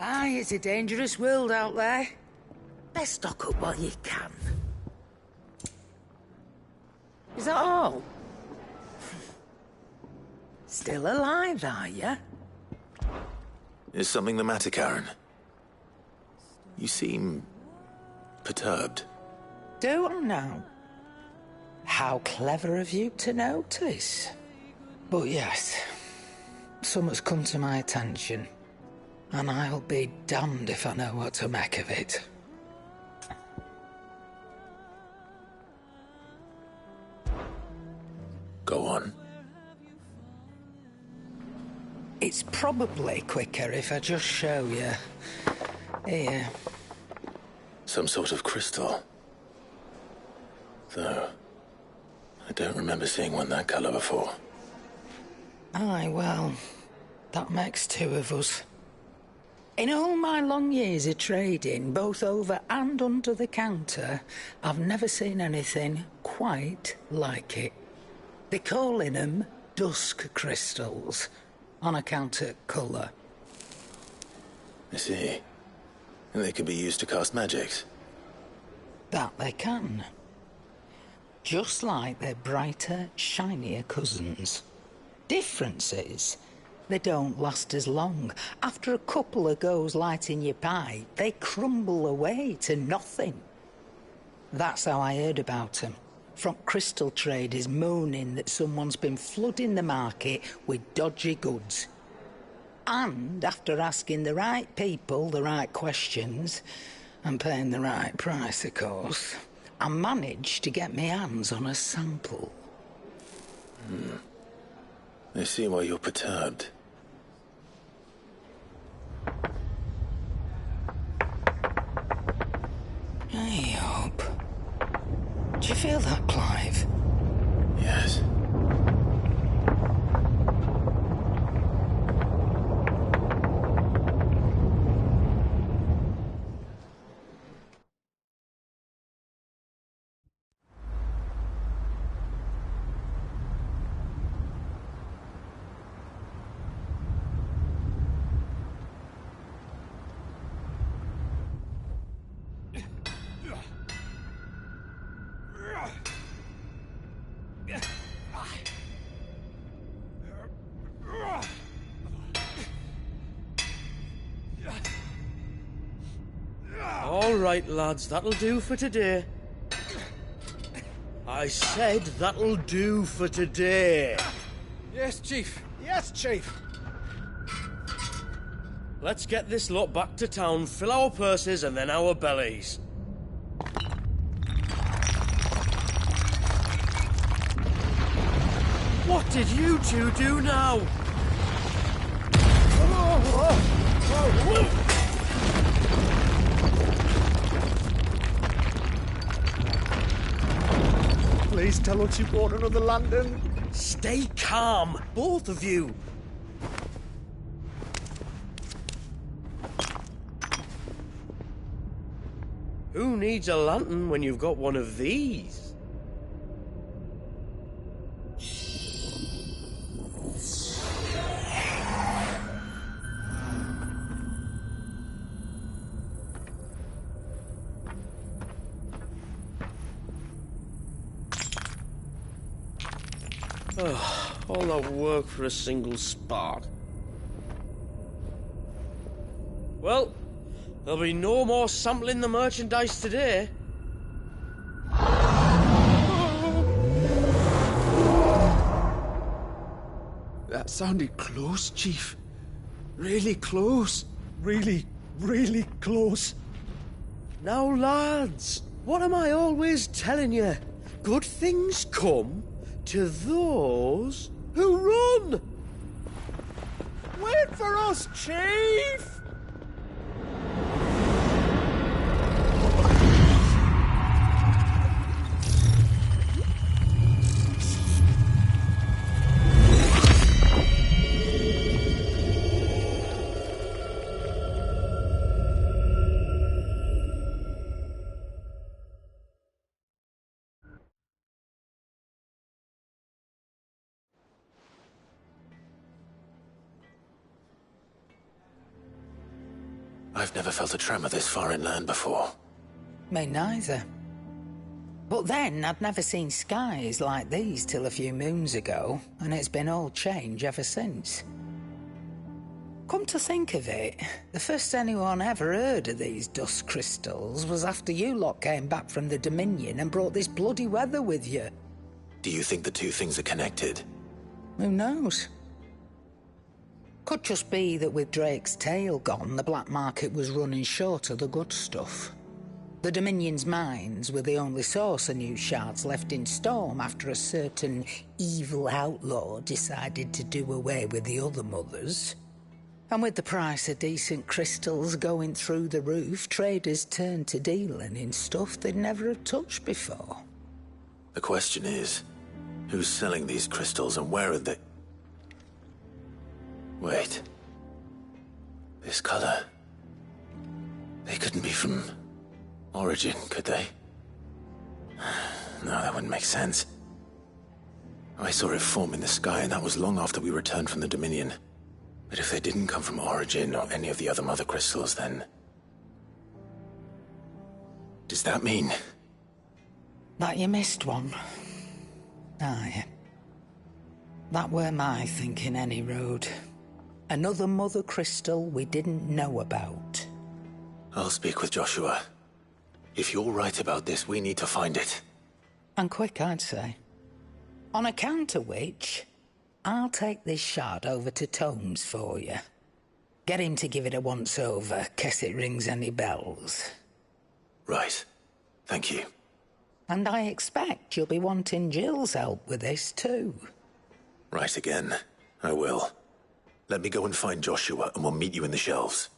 Aye, it's a dangerous world out there. Best stock up while you can. Is that all? Still alive, are you? Is something the matter, Karen? You seem perturbed. Do I now? How clever of you to notice. But yes, something's come to my attention, and I'll be damned if I know what to make of it. Go on. It's probably quicker if I just show you. Here. Some sort of crystal. Though, I don't remember seeing one that colour before. Aye, well, that makes two of us. In all my long years of trading, both over and under the counter, I've never seen anything quite like it. They're calling them dusk crystals, on account of colour. I see. And they could be used to cast magics. That they can. Just like their brighter, shinier cousins. Difference is, they don't last as long. After a couple of goes lighting your pipe, they crumble away to nothing. That's how I heard about them. From crystal traders moaning that someone's been flooding the market with dodgy goods. And after asking the right people the right questions, and paying the right price, of course, I managed to get my hands on a sample. I see why you're perturbed. Hey, Hope. Do you feel that, Clive? Yes. All right, lads, that'll do for today. I said that'll do for today. Yes, Chief. Yes, Chief. Let's get this lot back to town, fill our purses and then our bellies. What did you two do now? Please tell us you bought another lantern. Stay calm, both of you. Who needs a lantern when you've got one of these? All that work for a single spark. Well, there'll be no more sampling the merchandise today. That sounded close, Chief. Really close. Really, really close. Now, lads, what am I always telling you? Good things come to those who run! Wait for us, Chief! I've never felt a tremor this far inland before. Me neither. But then, I'd never seen skies like these till a few moons ago, and it's been all change ever since. Come to think of it, the first anyone ever heard of these dust crystals was after you lot came back from the Dominion and brought this bloody weather with you. Do you think the two things are connected? Who knows? Could just be that with Drake's tail gone, the black market was running short of the good stuff. The Dominion's mines were the only source of new shards left in Storm after a certain evil outlaw decided to do away with the other mothers. And with the price of decent crystals going through the roof, traders turned to dealing in stuff they'd never have touched before. The question is, who's selling these crystals and where are they? Wait. This color. They couldn't be from Origin, could they? No, that wouldn't make sense. I saw it form in the sky, and that was long after we returned from the Dominion. But if they didn't come from Origin or any of the other mother crystals, then... does that mean... that you missed one? Aye. That were my thinking, any road. Another mother crystal we didn't know about. I'll speak with Joshua. If you're right about this, we need to find it. And quick, I'd say. On account of which, I'll take this shard over to Tomes for you. Get him to give it a once-over, case it rings any bells. Right. Thank you. And I expect you'll be wanting Jill's help with this, too. Right again. I will. Let me go and find Joshua, and we'll meet you in the shelves.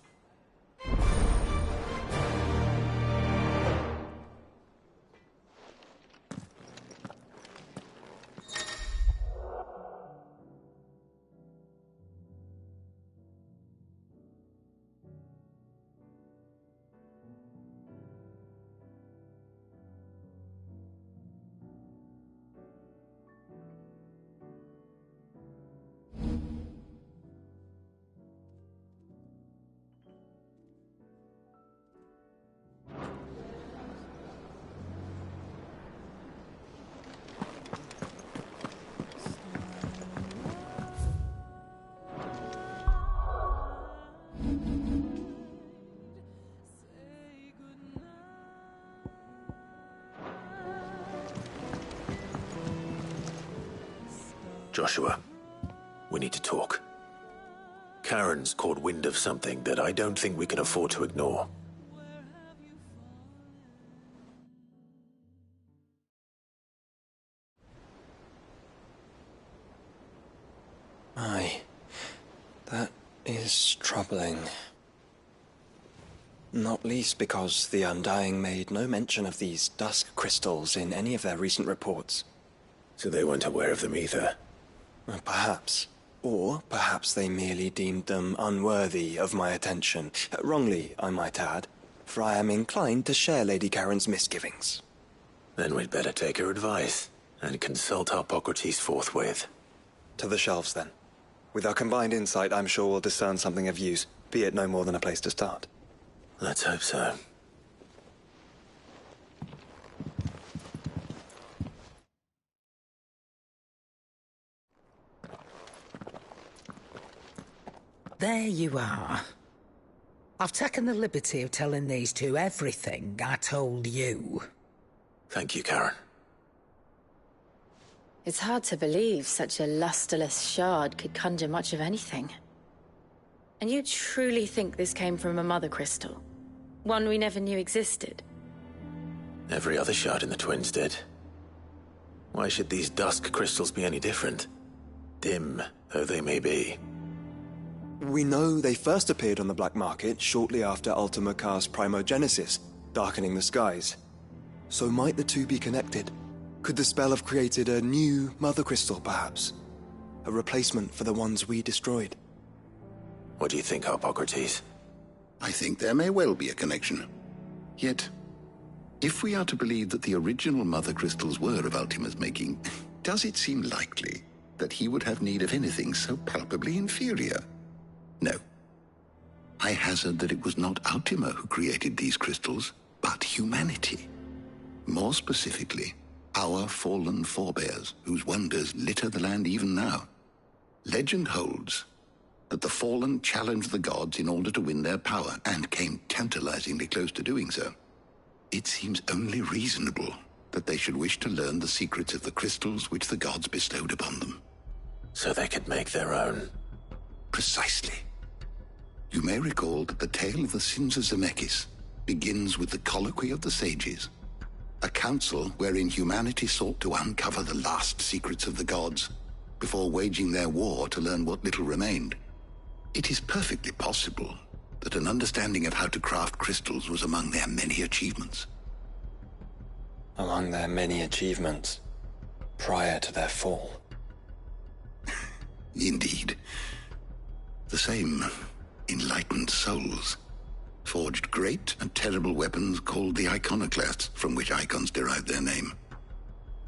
Joshua, we need to talk. Karen's caught wind of something that I don't think we can afford to ignore. Aye, that is troubling. Not least because the Undying made no mention of these dusk crystals in any of their recent reports. So they weren't aware of them either. Perhaps. Or perhaps they merely deemed them unworthy of my attention. Wrongly, I might add, for I am inclined to share Lady Karen's misgivings. Then we'd better take her advice and consult Hippocrates forthwith. To the shelves, then. With our combined insight, I'm sure we'll discern something of use, be it no more than a place to start. Let's hope so. There you are. I've taken the liberty of telling these two everything I told you. Thank you, Karen. It's hard to believe such a lusterless shard could conjure much of anything. And you truly think this came from a mother crystal? One we never knew existed? Every other shard in the Twins did. Why should these dusk crystals be any different? Dim though they may be. We know they first appeared on the black market shortly after Ultima Car's primogenesis, darkening the skies. So might the two be connected? Could the spell have created a new mother crystal, perhaps? A replacement for the ones we destroyed? What do you think, Hippocrates? I think there may well be a connection. Yet, if we are to believe that the original mother crystals were of Ultima's making, does it seem likely that he would have need of anything so palpably inferior? No. I hazard that it was not Ultima who created these crystals, but humanity. More specifically, our fallen forebears, whose wonders litter the land even now. Legend holds that the fallen challenged the gods in order to win their power, and came tantalizingly close to doing so. It seems only reasonable that they should wish to learn the secrets of the crystals which the gods bestowed upon them. So they could make their own. Precisely. You may recall that the tale of the sins of Zemeckis begins with the colloquy of the sages, a council wherein humanity sought to uncover the last secrets of the gods before waging their war to learn what little remained. It is perfectly possible that an understanding of how to craft crystals was among their many achievements. Among their many achievements, prior to their fall. Indeed. The same enlightened souls forged great and terrible weapons called the iconoclasts, from which icons derived their name,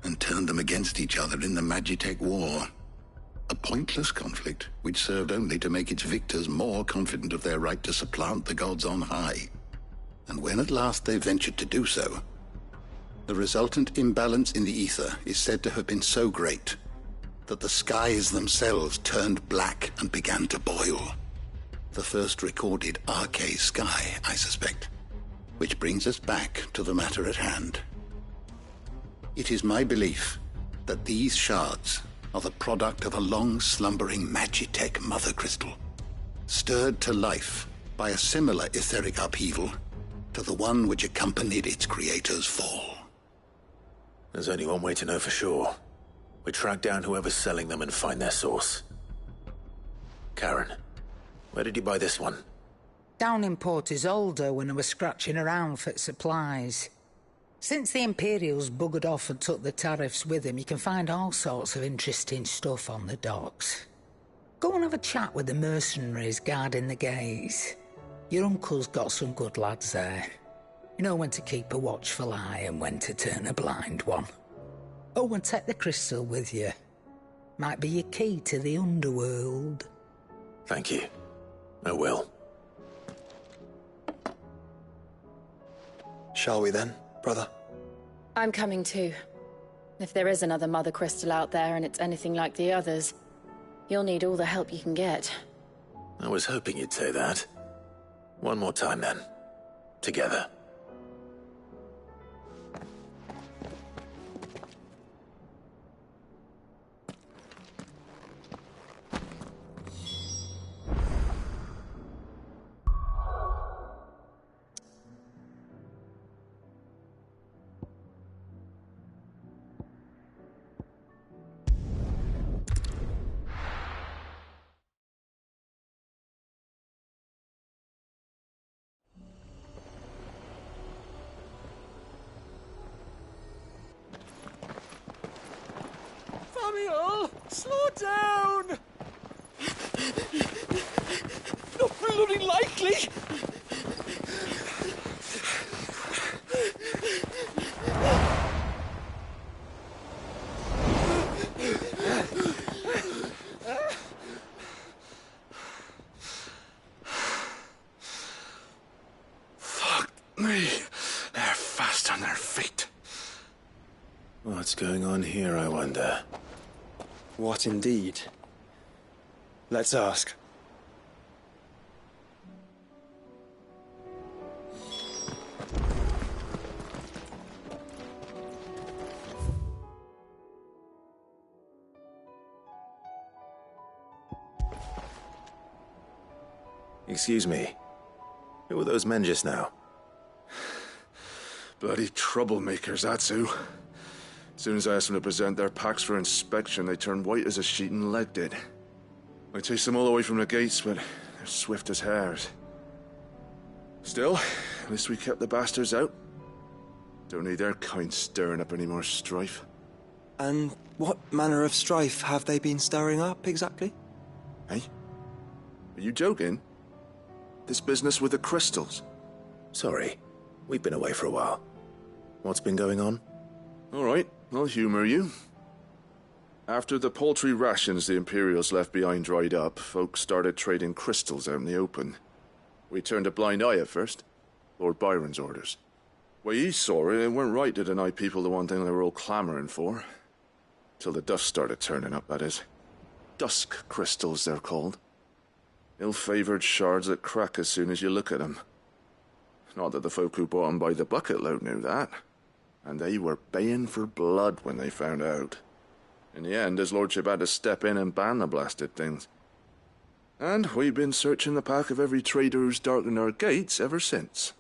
and turned them against each other in the Magitech War. A pointless conflict which served only to make its victors more confident of their right to supplant the gods on high. And when at last they ventured to do so, the resultant imbalance in the ether is said to have been so great that the skies themselves turned black and began to boil. The first recorded arcane sky, I suspect. Which brings us back to the matter at hand. It is my belief that these shards are the product of a long-slumbering Magitech mother crystal, stirred to life by a similar etheric upheaval to the one which accompanied its creator's fall. There's only one way to know for sure. We track down whoever's selling them and find their source. Karen, where did you buy this one? Down in Port Isolde when I was scratching around for supplies. Since the Imperials buggered off and took the tariffs with them, you can find all sorts of interesting stuff on the docks. Go and have a chat with the mercenaries guarding the gates. Your uncle's got some good lads there. You know when to keep a watchful eye and when to turn a blind one. Oh, and take the crystal with you. Might be your key to the underworld. Thank you. I will. Shall we then, brother? I'm coming too. If there is another mother crystal out there and it's anything like the others, you'll need all the help you can get. I was hoping you'd say that. One more time then. Together. Samuel, slow down! Not bloody likely! Fuck me. They're fast on their feet. What's going on here, I wonder? What indeed? Let's ask. Excuse me. Who were those men just now? Bloody troublemakers, that's who. As soon as I asked them to present their packs for inspection, they turned white as a sheet and legged it. I chased them all away from the gates, but they're swift as hares. Still, at least we kept the bastards out. Don't need their kind stirring up any more strife. And what manner of strife have they been stirring up, exactly? Hey? Are you joking? This business with the crystals? Sorry. We've been away for a while. What's been going on? All right, I'll humor you. After the paltry rations the Imperials left behind dried up, folks started trading crystals out in the open. We turned a blind eye at first. Lord Byron's orders. When he saw it, it weren't right to deny people the one thing they were all clamouring for. Till the dust started turning up, that is. Dusk crystals, they're called. Ill-favoured shards that crack as soon as you look at them. Not that the folk who bought them by the bucket load knew that. And they were baying for blood when they found out. In the end, his lordship had to step in and ban the blasted things. And we've been searching the pack of every trader who's darkened our gates ever since.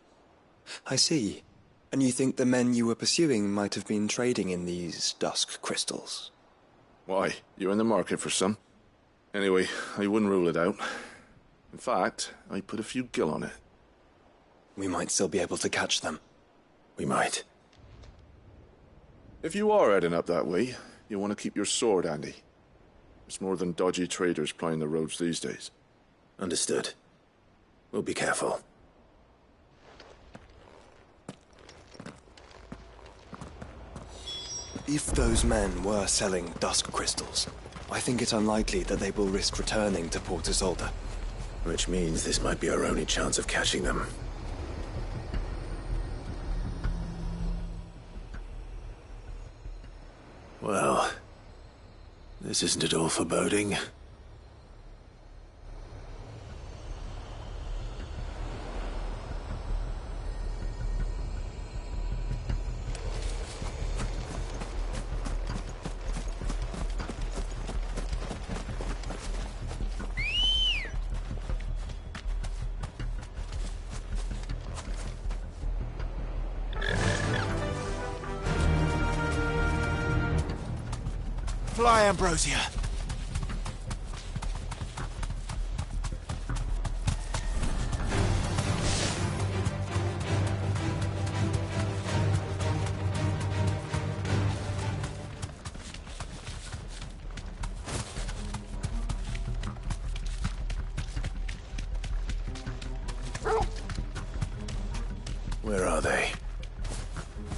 I see. And you think the men you were pursuing might have been trading in these dusk crystals? Why, you're in the market for some. Anyway, I wouldn't rule it out. In fact, I'd put a few gil on it. We might still be able to catch them. We might. If you are heading up that way, you want to keep your sword handy. There's more than dodgy traders plying the roads these days. Understood. We'll be careful. If those men were selling dusk crystals, I think it unlikely that they will risk returning to Port Isolde. Which means this might be our only chance of catching them. Well, this isn't at all foreboding. Fly, Ambrosia. Where are they?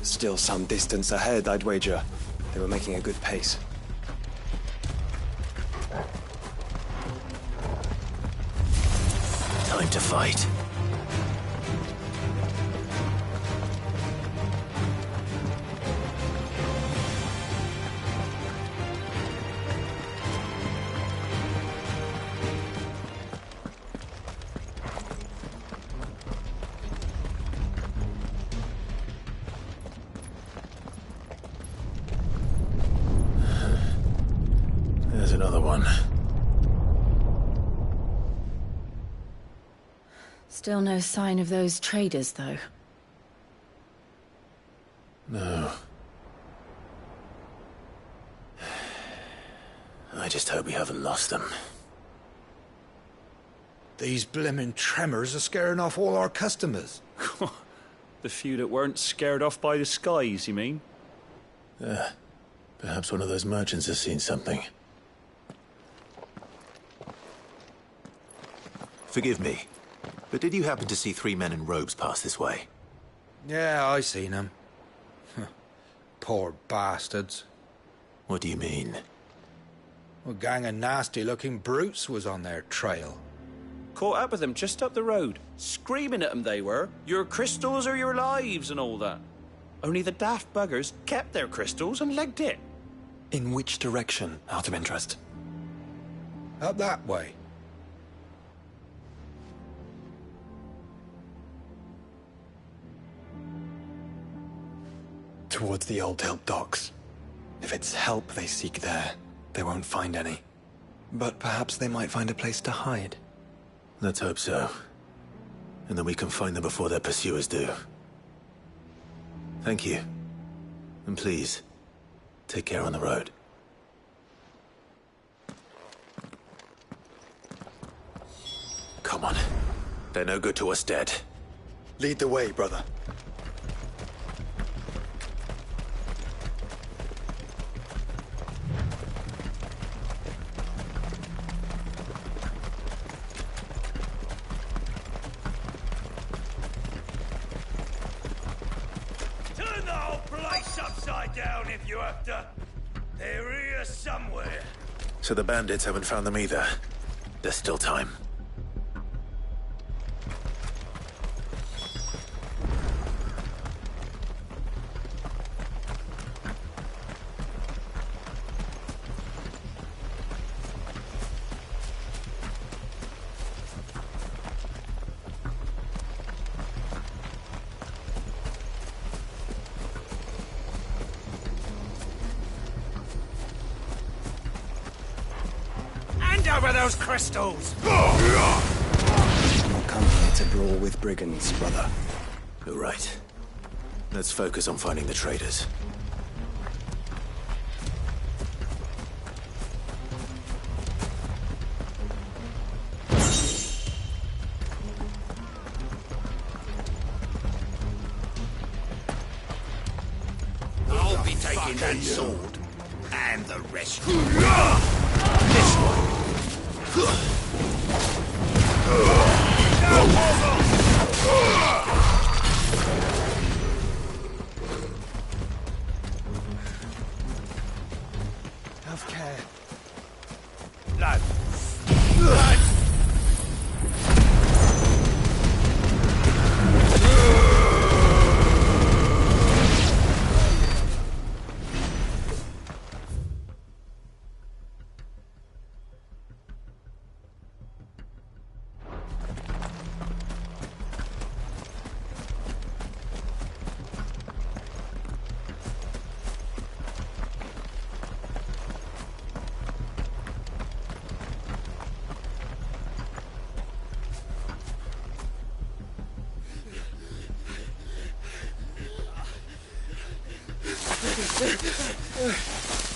Still some distance ahead, I'd wager. They were making a good pace. Time to fight. There's another one. Still no sign of those traders, though. No. I just hope we haven't lost them. These blimmin' tremors are scaring off all our customers. The few that weren't scared off by the skies, you mean? Perhaps one of those merchants has seen something. Forgive me, but did you happen to see 3 men in robes pass this way? Yeah, I seen them. Poor bastards. What do you mean? A gang of nasty-looking brutes was on their trail. Caught up with them just up the road. Screaming at them they were. Your crystals are your lives and all that. Only the daft buggers kept their crystals and legged it. In which direction, out of interest? Up that way. Towards the Old Hill docks. If it's help they seek there, they won't find any. But perhaps they might find a place to hide. Let's hope so. And then we can find them before their pursuers do. Thank you. And please, take care on the road. Come on. They're no good to us dead. Lead the way, brother. Turn the whole place upside down if you have to. They're here somewhere. So the bandits haven't found them either. There's still time. for those crystals! Not come here to brawl with brigands, brother. You're right. Let's focus on finding the traitors. I'll be taking that sword. And the rest. This one. Have care. Lad. Lad.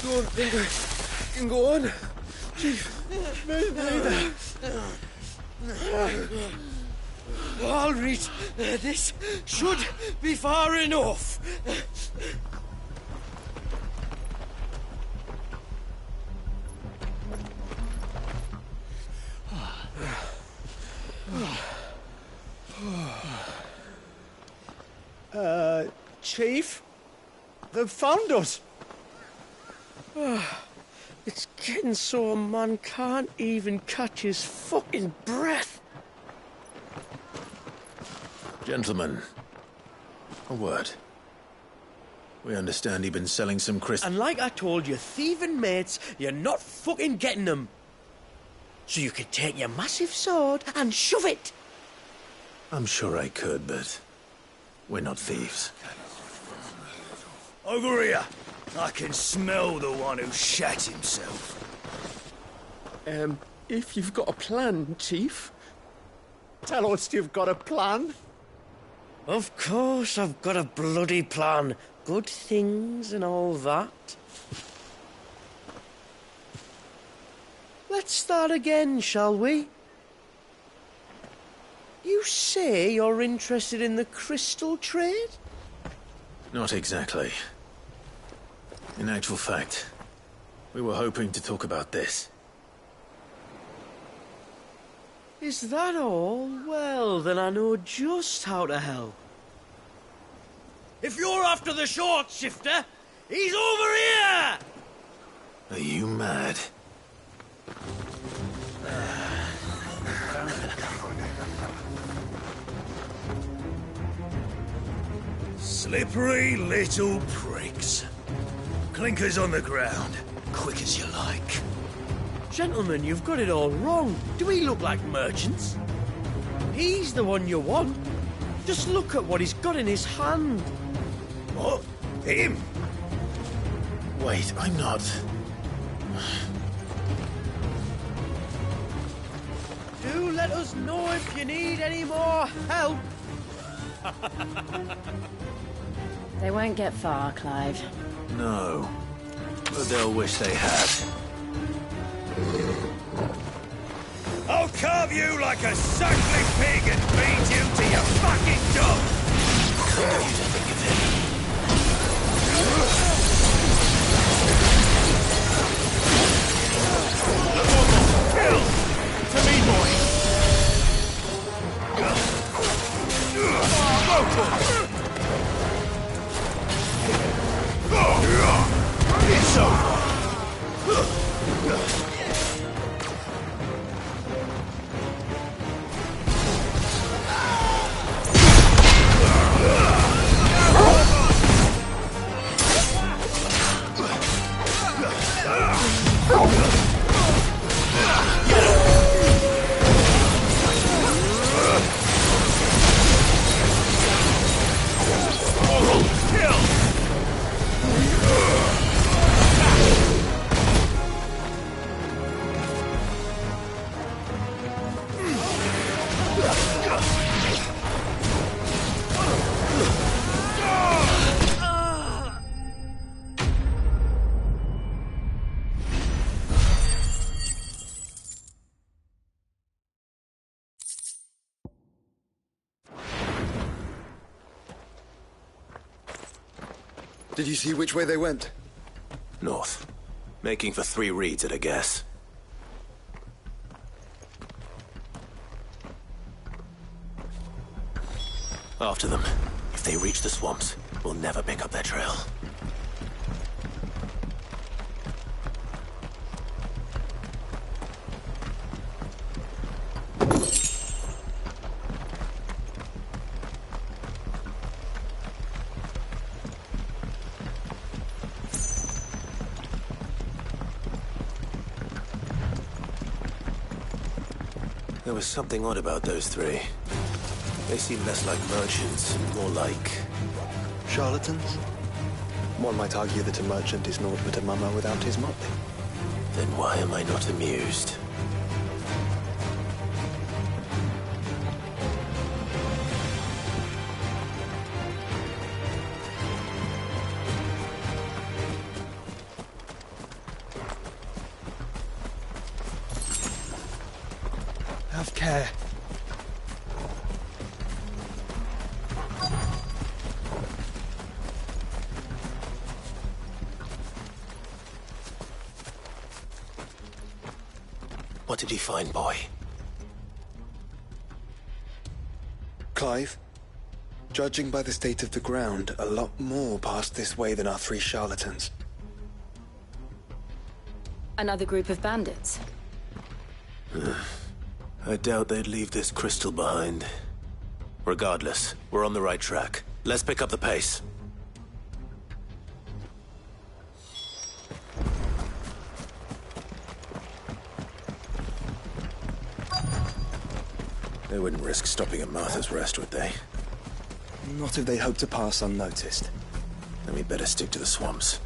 Don't think I can go on. Chief, maybe. I'll reach. This should be far enough. Chief? They've found us. It's getting so a man can't even catch his fucking breath. Gentlemen, a word. We understand you've been selling some crystals. And like I told your thieving mates, you're not fucking getting them. So you could take your massive sword and shove it. I'm sure I could, but we're not thieves. Over here. I can smell the one who shat himself. If you've got a plan, Chief. Tell us you've got a plan. Of course I've got a bloody plan. Good things and all that. Let's start again, shall we? You say you're interested in the crystal trade? Not exactly. In actual fact, we were hoping to talk about this. Is that all? Well, then I know just how to help. If you're after the short shifter, he's over here! Are you mad? Slippery little pricks. Clinkers on the ground, quick as you like. Gentlemen, you've got it all wrong. Do we look like merchants? He's the one you want. Just look at what he's got in his hand. What? Him? Wait, I'm not. Do let us know if you need any more help. They won't get far, Clive. No. But they'll wish they had. I'll carve you like a suckling pig and feed you to your fucking dog! Kind of you to think of it. Kill! To me, boy! It's over! Did you see which way they went? North. Making for 3 reeds at a guess. After them. If they reach the swamps, we'll never pick up their trail. There was something odd about those 3. They seem less like merchants and more like... Charlatans? One might argue that a merchant is naught but a mummer without his motley. Then why am I not amused? Have care. What did he find, boy? Clive, judging by the state of the ground, a lot more passed this way than our 3 charlatans. Another group of bandits. I doubt they'd leave this crystal behind. Regardless, we're on the right track. Let's pick up the pace. They wouldn't risk stopping at Martha's Rest, would they? Not if they hope to pass unnoticed. Then we'd better stick to the swamps.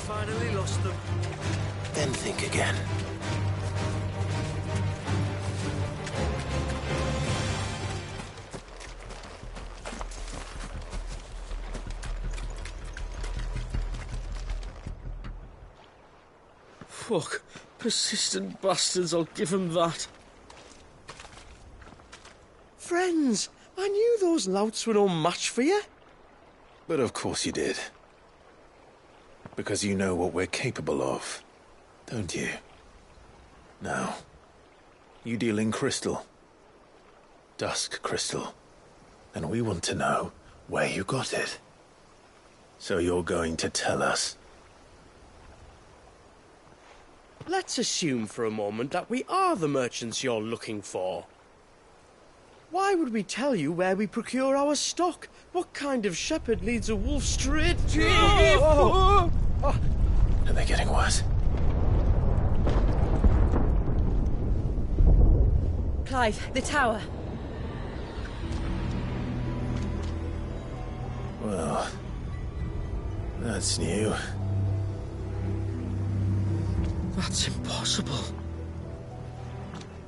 Finally lost them. Then think again. Fuck. Persistent bastards, I'll give them that. Friends, I knew those louts were no match for you. But of course you did. Because you know what we're capable of, don't you? Now, you deal in crystal. Dusk crystal. And we want to know where you got it. So you're going to tell us. Let's assume for a moment that we are the merchants you're looking for. Why would we tell you where we procure our stock? What kind of shepherd leads a wolf straight to... Are they getting worse? Clive, the tower. Well, that's new. That's impossible.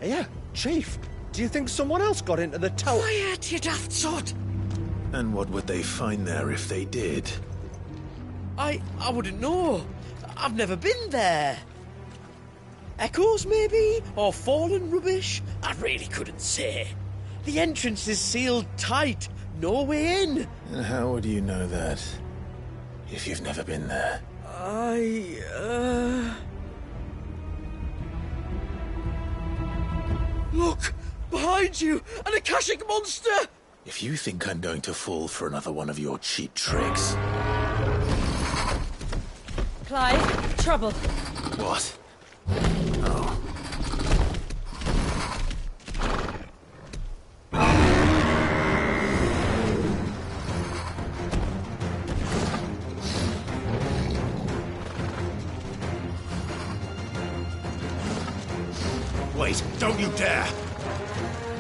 Yeah, Chief. Do you think someone else got into the tower? Quiet, you daft sot! And what would they find there if they did? I wouldn't know. I've never been there. Echoes, maybe? Or fallen rubbish? I really couldn't say. The entrance is sealed tight. No way in. And how would you know that? If you've never been there. Look! Behind you! An Akashic monster! If you think I'm going to fall for another one of your cheap tricks... Clive, trouble. What? Oh. Wait, don't you dare!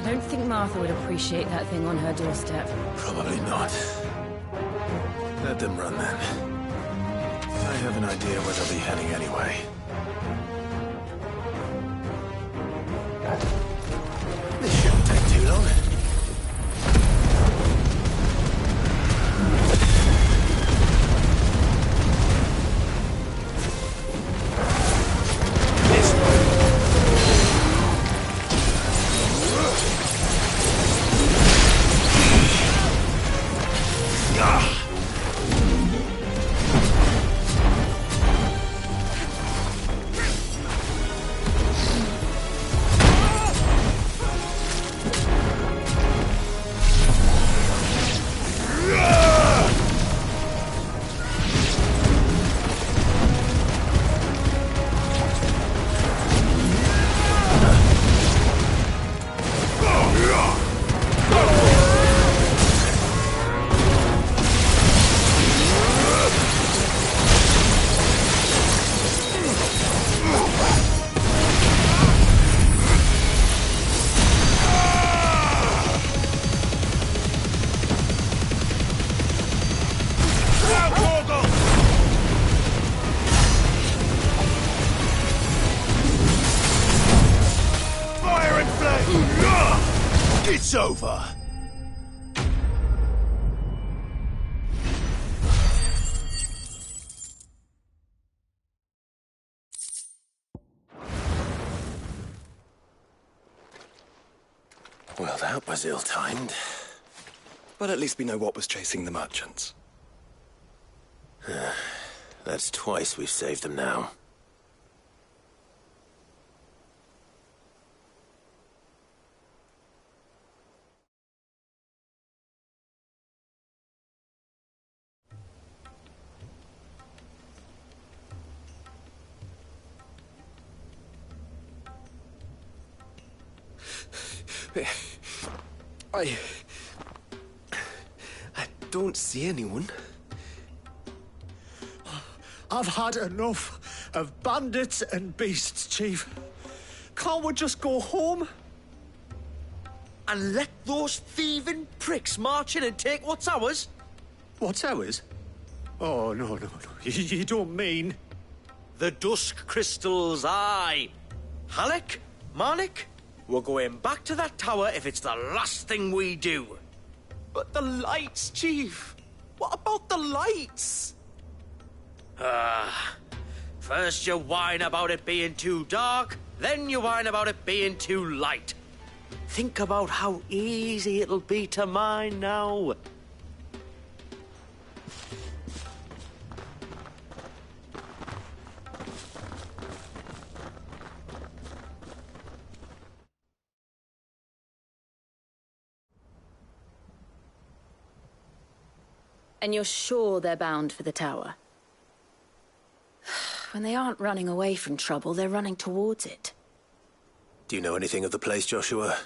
I don't think Martha would appreciate that thing on her doorstep. Probably not. Let them run then. I have an idea where they'll be heading anyway. This shouldn't take too long. It's over! Well, that was ill-timed. But at least we know what was chasing the merchants. That's twice we've saved them now. I don't see anyone. I've had enough of bandits and beasts, Chief. Can't we just go home? And let those thieving pricks march in and take what's ours? What's ours? Oh, no. You don't mean... The dusk crystals, aye. Halleck, Marnik, we're going back to that tower if it's the last thing we do. But the lights, Chief. What about the lights? First you whine about it being too dark, then you whine about it being too light. Think about how easy it'll be to mine now. And you're sure they're bound for the tower? When they aren't running away from trouble, they're running towards it. Do you know anything of the place, Joshua?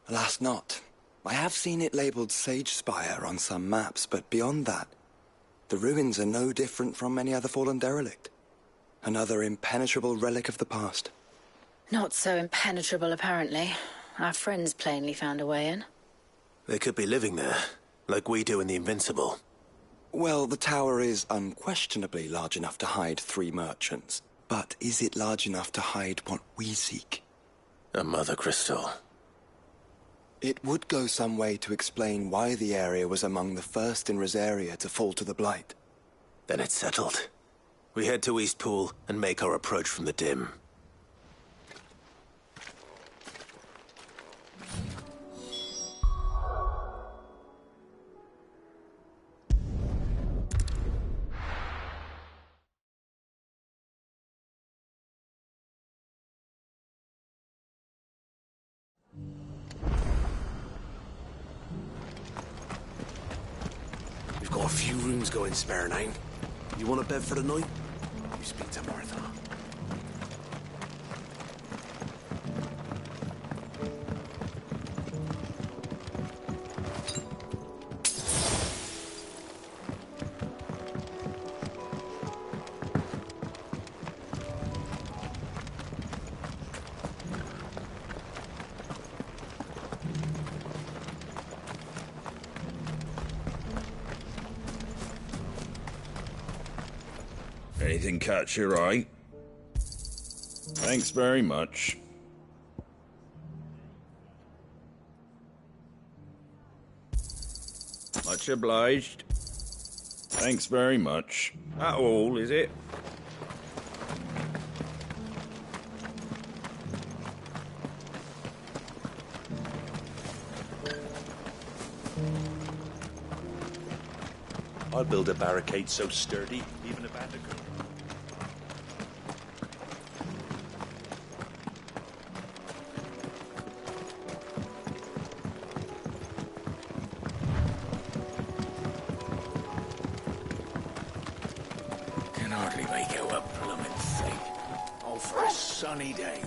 Alas, not. I have seen it labelled Sage Spire on some maps, but beyond that, the ruins are no different from any other fallen derelict. Another impenetrable relic of the past. Not so impenetrable, apparently. Our friends plainly found a way in. They could be living there, like we do in the Invincible. Well, the tower is unquestionably large enough to hide 3 merchants. But is it large enough to hide what we seek? A mother crystal. It would go some way to explain why the area was among the first in Rosaria to fall to the Blight. Then it's settled. We head to Eastpool and make our approach from the dim. Got a few rooms going spare now. You want a bed for the night? You speak to Martha. Anything catch your eye? Thanks very much. Much obliged. Thanks very much. That all, is it? I'll build a barricade so sturdy, even a bandicoot. Can hardly make out a blooming thing. All for a sunny day.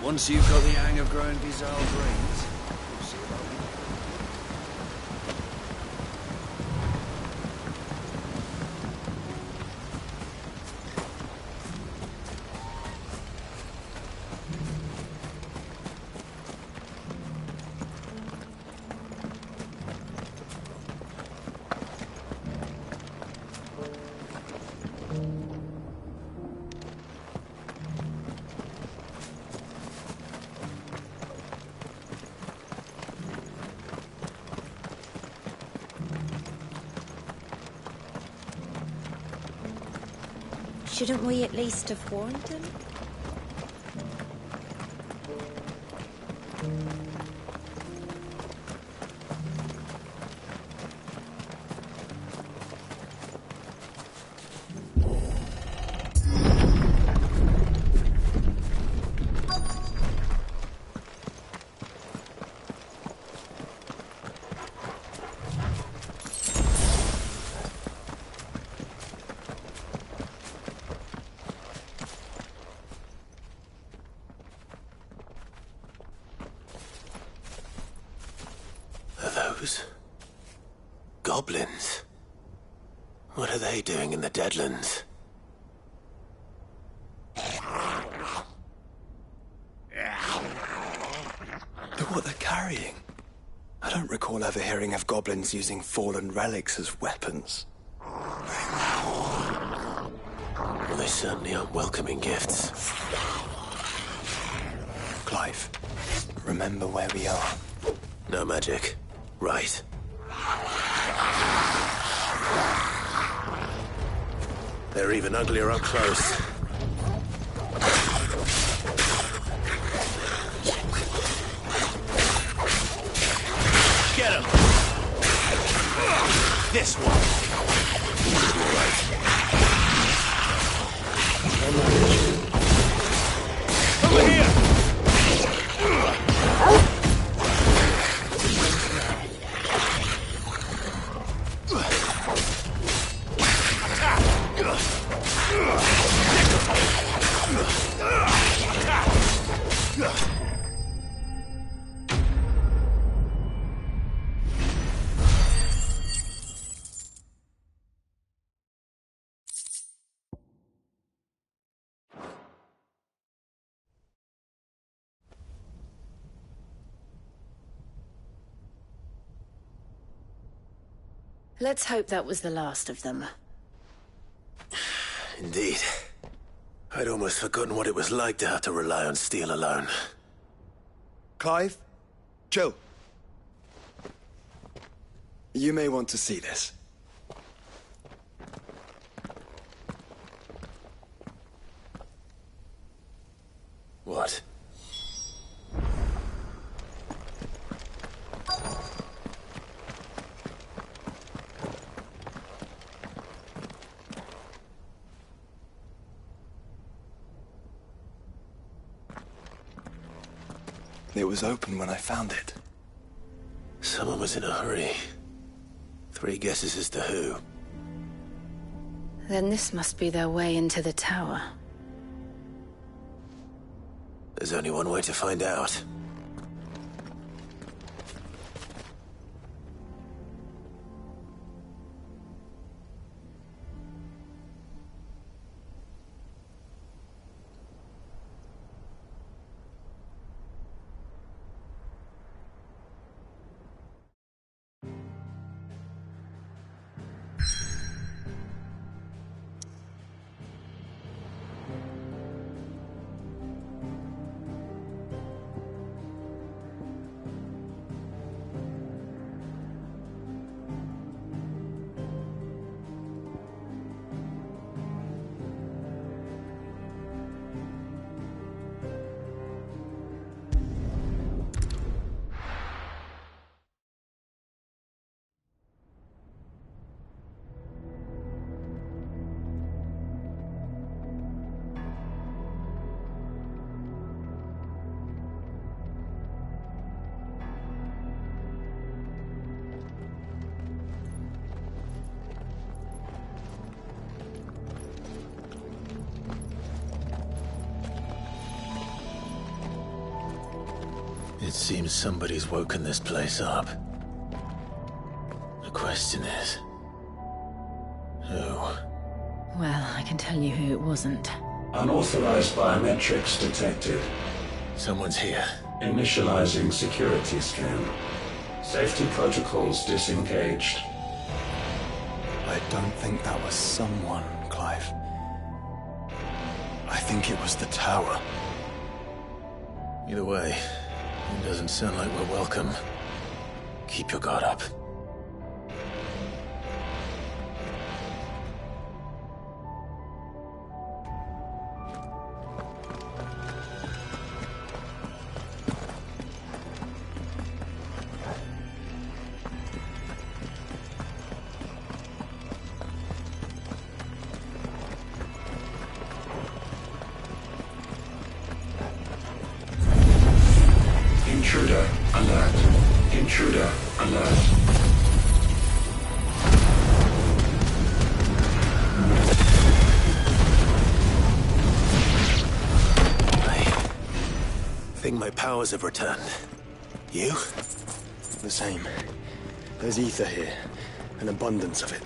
Once you've got the hang of growing bizarre brains, you'll see about it. Shouldn't we at least have warned him? Goblins? What are they doing in the Deadlands? Look what they're carrying. I don't recall ever hearing of goblins using fallen relics as weapons. Well, they certainly aren't welcoming gifts. Clive, remember where we are. No magic. Right. They're even uglier up close. Get him! this one. Over here! Let's hope that was the last of them. Indeed. I'd almost forgotten what it was like to have to rely on steel alone. Clive? Joe? You may want to see this. What? It was open when I found it. Someone was in a hurry. 3 guesses as to who. Then this must be their way into the tower. There's only one way to find out. It seems somebody's woken this place up. The question is... who? Well, I can tell you who it wasn't. Unauthorized biometrics detected. Someone's here. Initializing security scan. Safety protocols disengaged. I don't think that was someone, Clive. I think it was the tower. Either way, it doesn't sound like we're welcome. Keep your guard up. Intruder alert. Intruder alert. I think my powers have returned. You? The same. There's ether here. An abundance of it.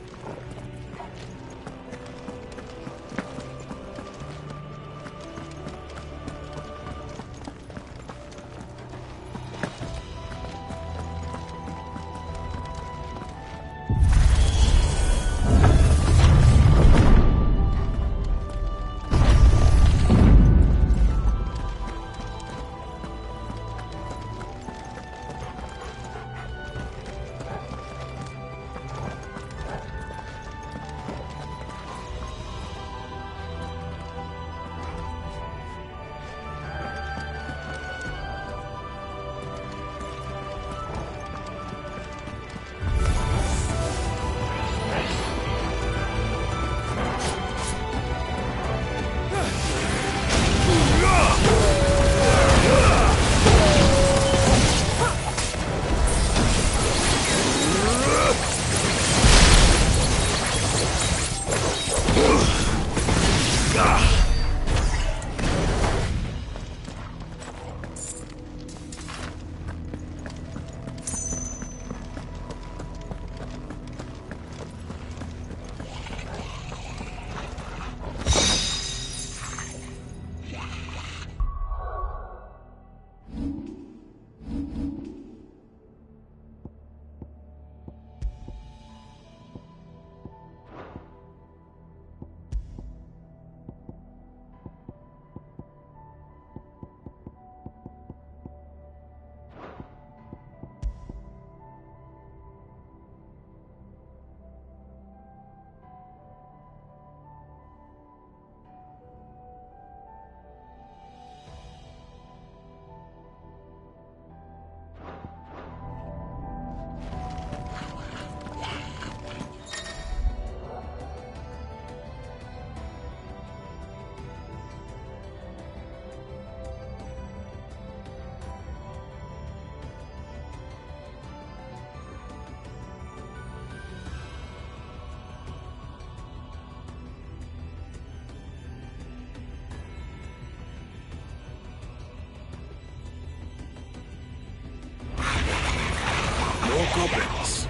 more goblins.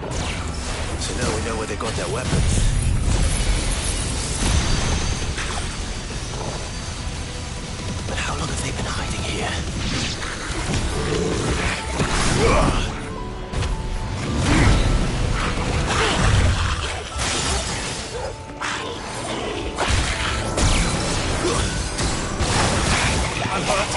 So now we know where they got their weapons. But how long have they been hiding here? I'm hurt.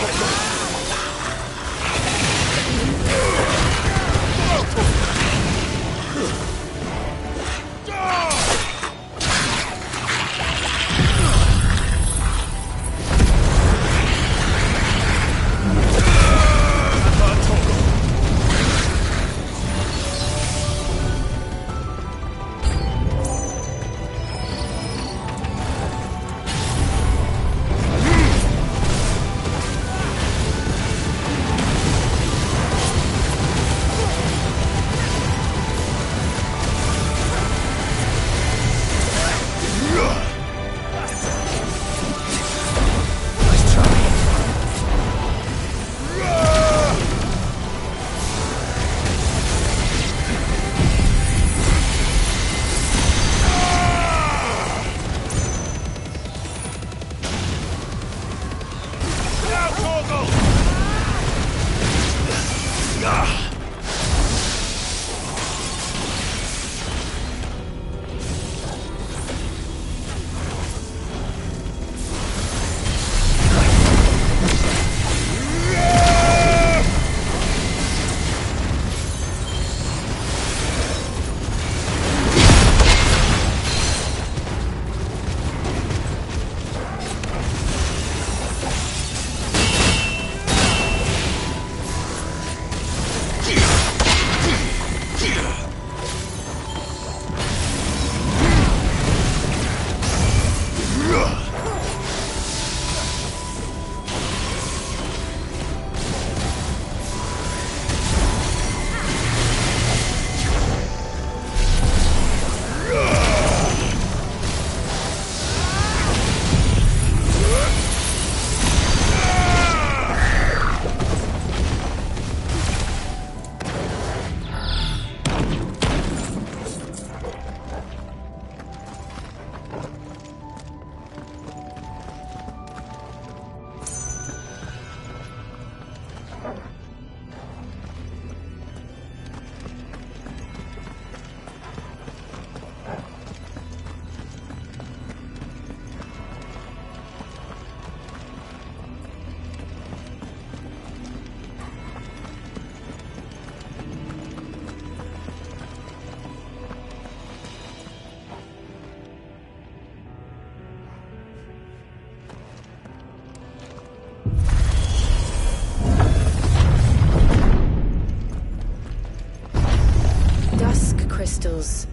Crystals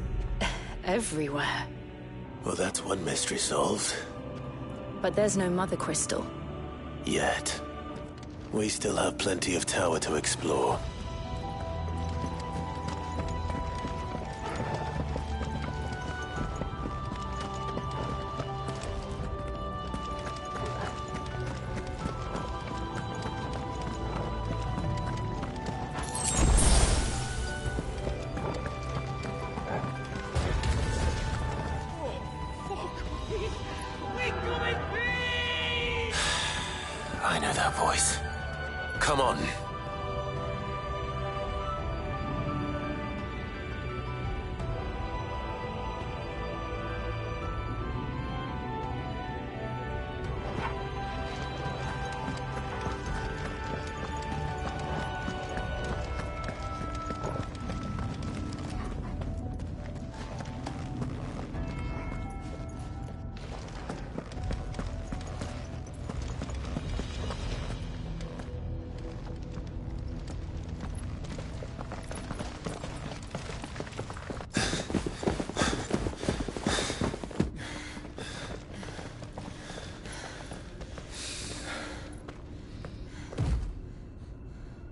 everywhere. Well, that's one mystery solved. But there's no mother crystal. Yet. We still have plenty of tower to explore. I know that voice. Come on.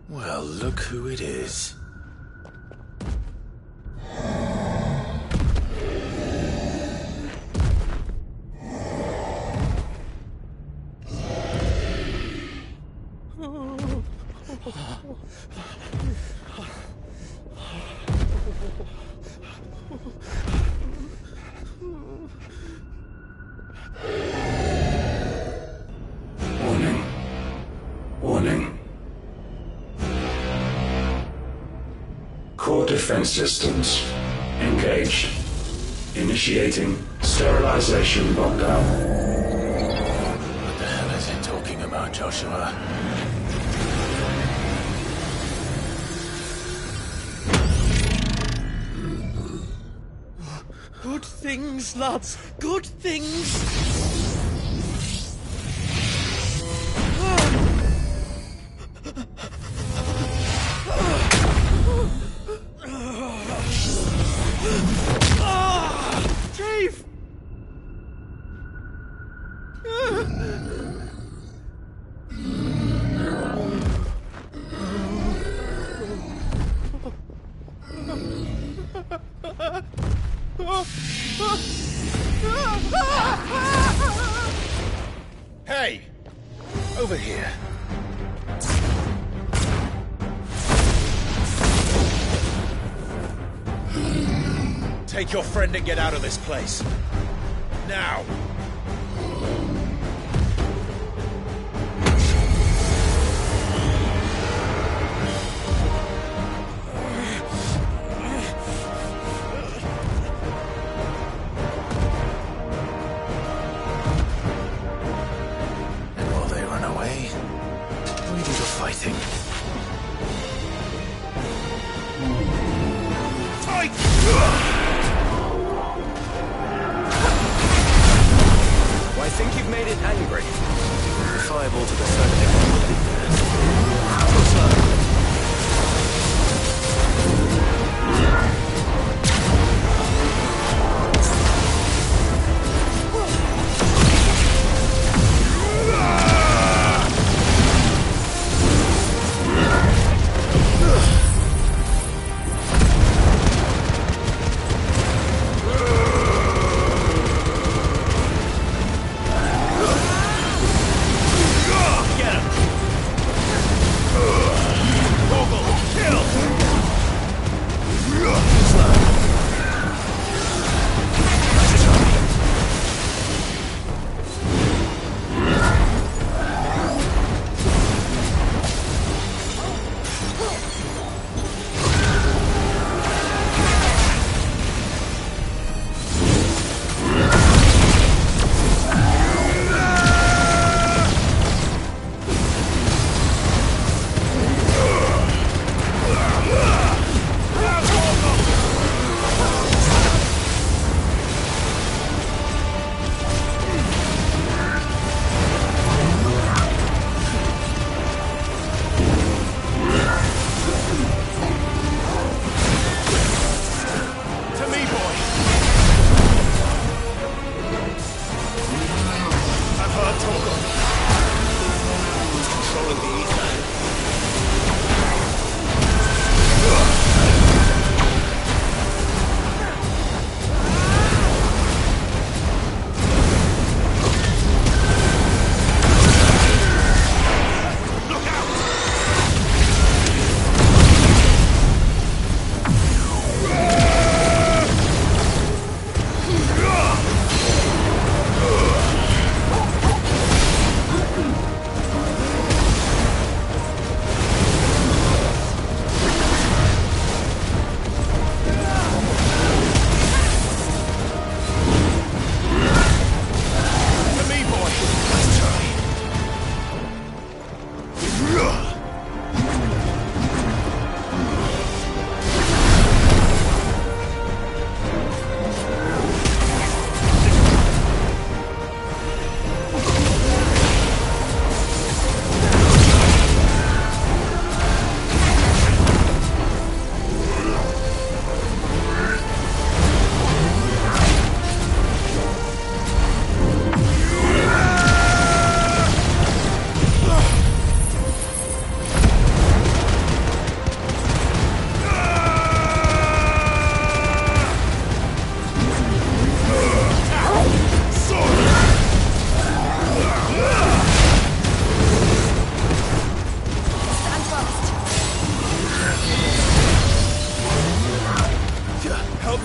Well, look who it is. Warning. Warning. Core defense systems engaged. Initiating sterilization lockdown. What the hell is he talking about, Joshua? Good things, lads. Good things. Dave! Hey! Over here. Take your friend and get out of this place. Now! And while they run away, we do the fighting. Fight! I think you've made it angry. The fireball to the surface.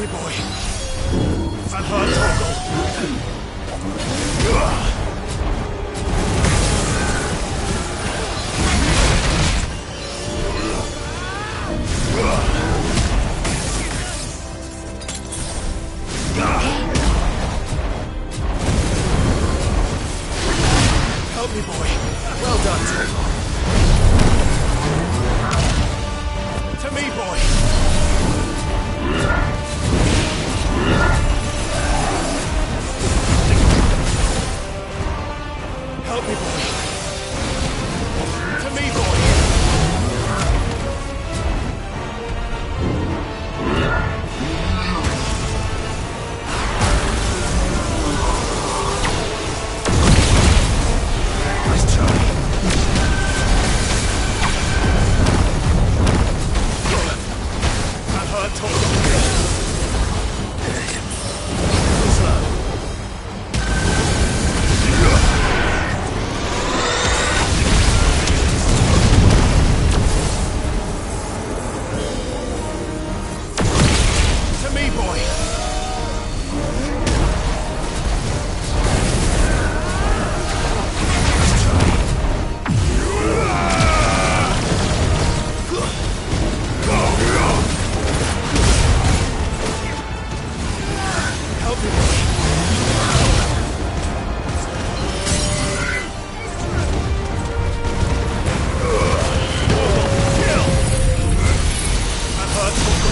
me, boy. Van Hart Toggle. Help me, boy. Well done, Toggle. To me, boy. Help me, boy. To me, boy. Nice try. That hurt, Toggle. Slow. To me, boy. Nice try. Help me, boy. Kill. That hurt, Toggle.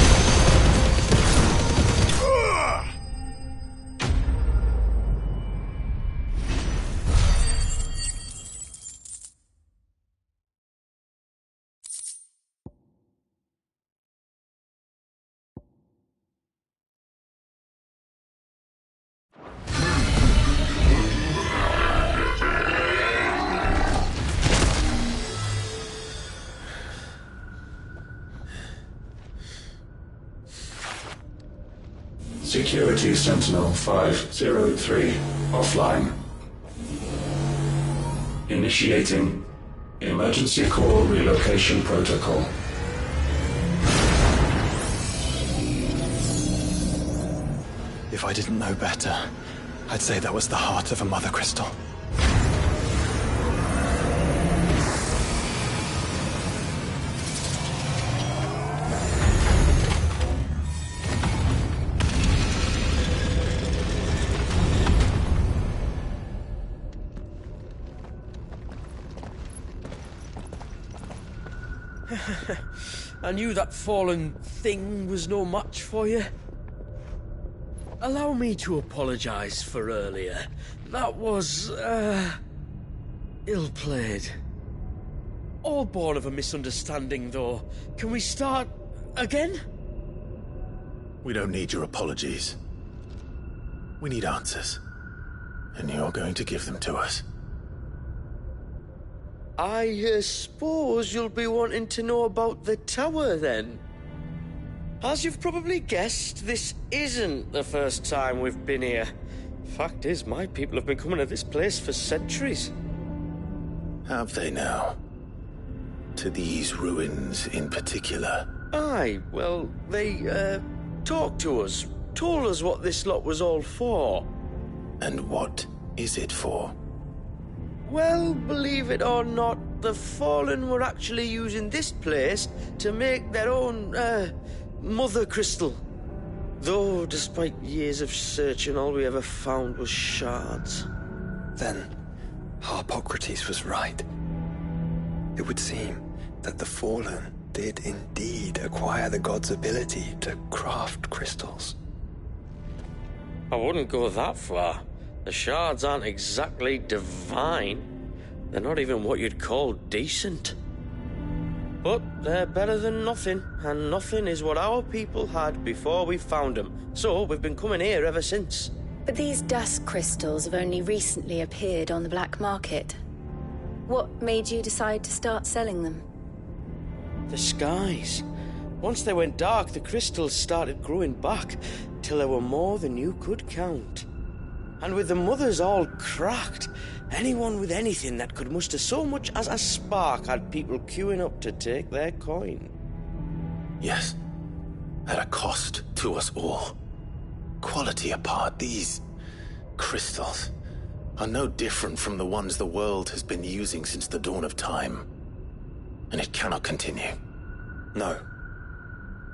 Security Sentinel 503 offline. Initiating emergency call relocation protocol. If I didn't know better, I'd say that was the heart of a Mother Crystal. I knew that fallen thing was no match for you. Allow me to apologize for earlier. That was, ill-played. All born of a misunderstanding, though. Can we start again? We don't need your apologies. We need answers. And you're going to give them to us. I suppose you'll be wanting to know about the tower, then. As you've probably guessed, this isn't the first time we've been here. Fact is, my people have been coming to this place for centuries. Have they now? To these ruins in particular? Aye, well, they, talked to us, told us what this lot was all for. And what is it for? Well, believe it or not, the Fallen were actually using this place to make their own, Mother Crystal. Though, despite years of searching, all we ever found was shards. Then, Harpocrates was right. It would seem that the Fallen did indeed acquire the god's ability to craft crystals. I wouldn't go that far. The shards aren't exactly divine. They're not even what you'd call decent. But they're better than nothing, and nothing is what our people had before we found them. So we've been coming here ever since. But these dusk crystals have only recently appeared on the black market. What made you decide to start selling them? The skies. Once they went dark, the crystals started growing back, till there were more than you could count. And with the mothers all cracked, anyone with anything that could muster so much as a spark had people queuing up to take their coin. Yes. At a cost to us all. Quality apart, these crystals are no different from the ones the world has been using since the dawn of time. And it cannot continue. No,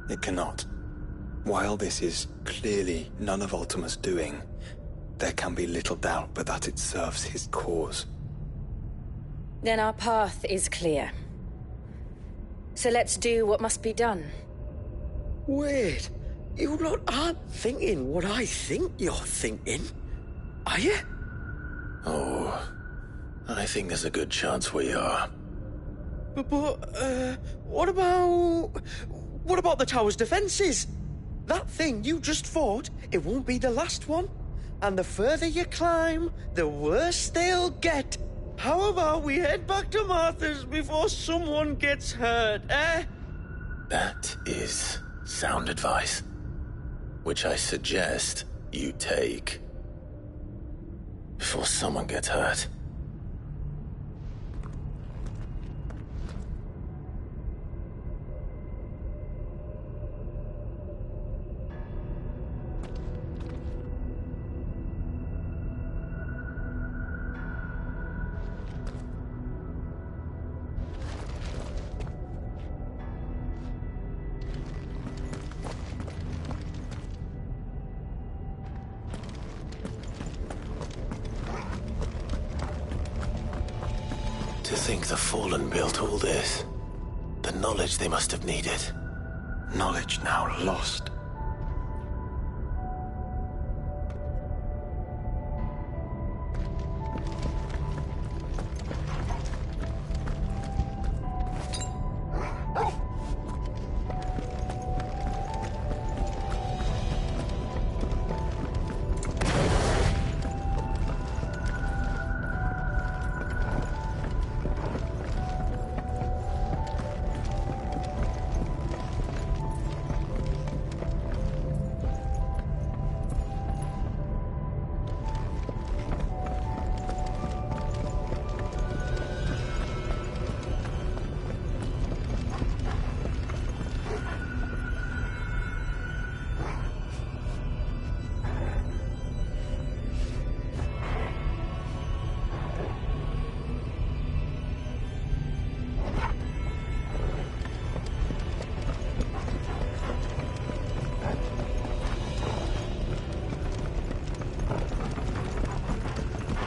it cannot. While this is clearly none of Ultima's doing, there can be little doubt but that it serves his cause. Then our path is clear. So let's do what must be done. Wait, you lot aren't thinking what I think you're thinking, are you? Oh, I think there's a good chance we are. But what about the tower's defenses? That thing you just fought, it won't be the last one. And the further you climb, the worse they'll get. How about we head back to Martha's before someone gets hurt, eh? That is sound advice, which I suggest you take. Before someone gets hurt. To think the Fallen built all this. The knowledge they must have needed. Knowledge now lost.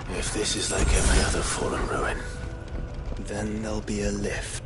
If this is like every other Fallen ruin, then there'll be a lift.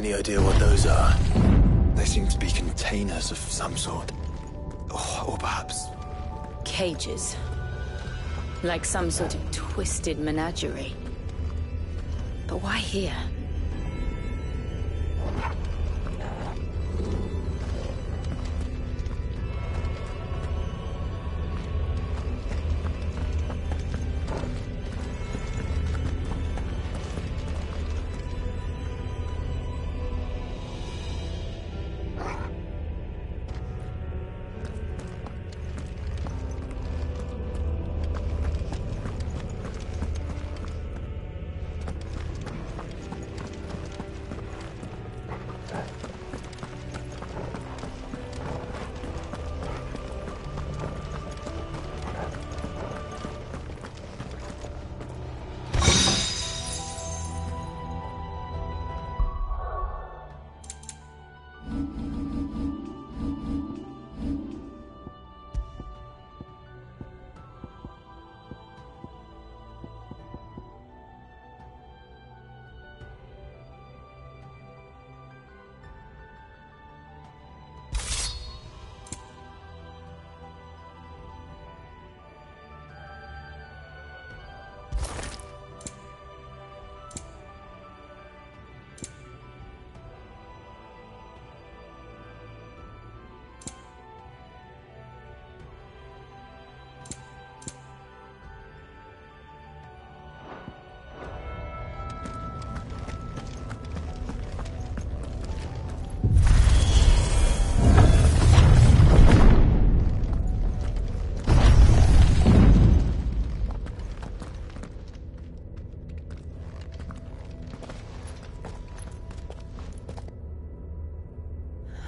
Any idea what those are? They seem to be containers of some sort. Or perhaps... Cages. Like some sort of twisted menagerie. But why here?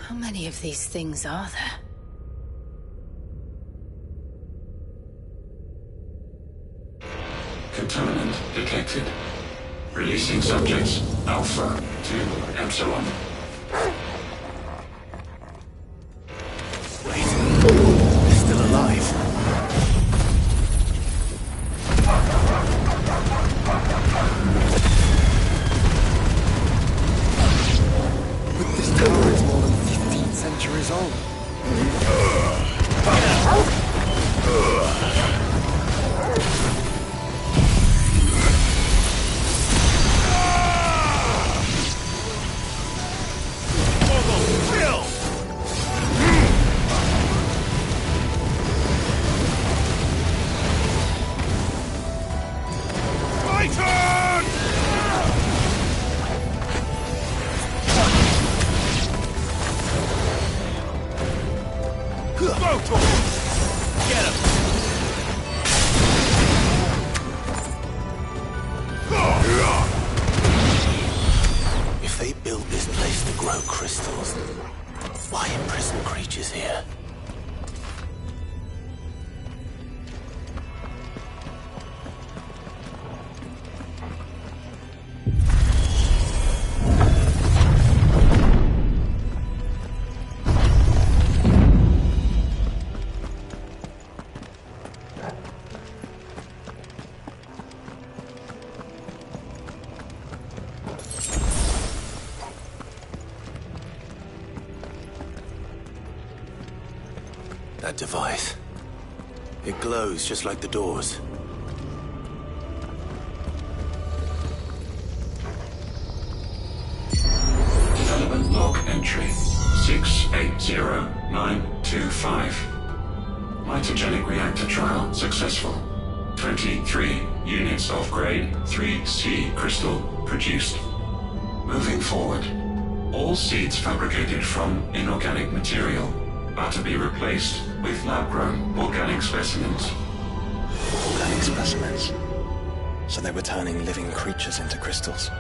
How many of these things are there? Contaminant detected. Releasing subjects Alpha to Epsilon. Wait, they're still alive. But this tower is more than 15 centuries old. If they built this place to grow crystals, why imprison creatures here? That device. It glows just like the doors. Development log entry 680925. Mitogenic reactor trial successful. 23 units of grade 3C crystal produced. Moving forward, all seeds fabricated from inorganic material are to be replaced with lab-grown organic specimens. Organic specimens. So they were turning living creatures into crystals.